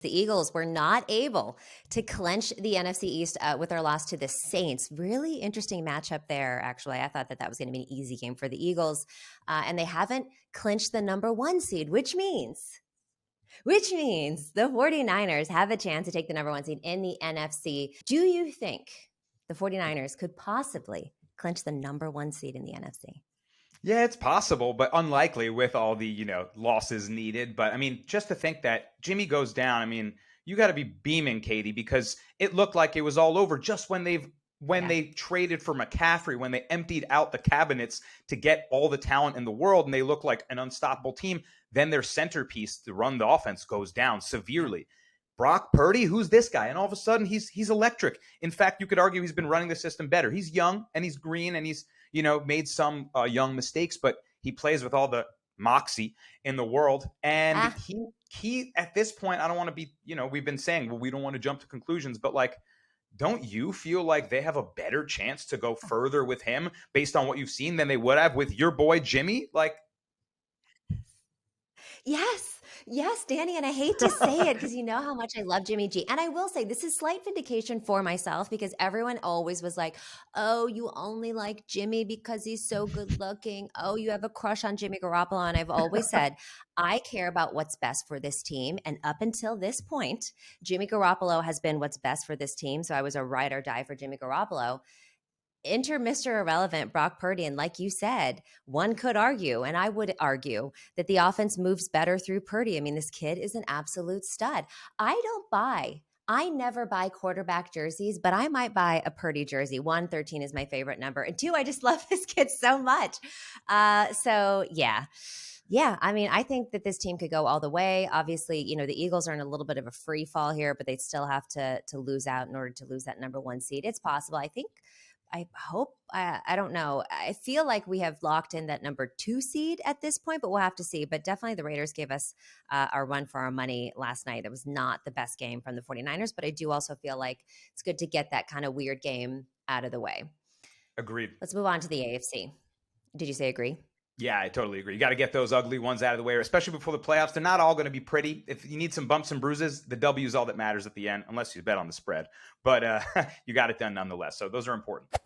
The Eagles were not able to clinch the NFC East with their loss to the Saints. Really interesting matchup there, actually. I thought that was going to be an easy game for the Eagles. And they haven't clinched the number 1 seed, which means the 49ers have a chance to take the number 1 seed in the NFC. Do you think the 49ers could possibly clinch the number 1 seed in the NFC? Yeah, it's possible, but unlikely with all the, losses needed. But I mean, just to think that Jimmy goes down, I mean, you got to be beaming, Katie, because it looked like it was all over just when they traded for McCaffrey, when they emptied out the cabinets to get all the talent in the world, and they look like an unstoppable team. Then their centerpiece to run the offense goes down severely. Brock Purdy, who's this guy? And all of a sudden, he's electric. In fact, you could argue he's been running the system better. He's young and he's green and he's made some young mistakes, but he plays with all the moxie in the world. And he at this point, I don't want to be, we've been saying, well, we don't want to jump to conclusions, but like, don't you feel like they have a better chance to go further with him based on what you've seen than they would have with your boy Jimmy? Like, Yes, Danny, and I hate to say it because you know how much I love Jimmy G. And I will say this is slight vindication for myself because everyone always was like, oh, you only like Jimmy because he's so good looking. Oh, you have a crush on Jimmy Garoppolo. And I've always said, I care about what's best for this team. And up until this point, Jimmy Garoppolo has been what's best for this team. So I was a ride or die for Jimmy Garoppolo. Enter Mr. Irrelevant, Brock Purdy. And like you said, one could argue, and I would argue, that the offense moves better through Purdy. I mean, this kid is an absolute stud. I never buy quarterback jerseys, but I might buy a Purdy jersey. 1, 13 is my favorite number. And 2, I just love this kid so much. Yeah, I mean, I think that this team could go all the way. Obviously, the Eagles are in a little bit of a free fall here, but they still have to lose out in order to lose that number 1 seed. It's possible. I hope, I don't know. I feel like we have locked in that number 2 seed at this point, but we'll have to see. But definitely the Raiders gave us our run for our money last night. It was not the best game from the 49ers, but I do also feel like it's good to get that kind of weird game out of the way. Agreed. Let's move on to the AFC. Did you say agree? Yeah, I totally agree. You got to get those ugly ones out of the way, especially before the playoffs. They're not all going to be pretty. If you need some bumps and bruises, the W is all that matters at the end, unless you bet on the spread. But you got it done nonetheless. So those are important.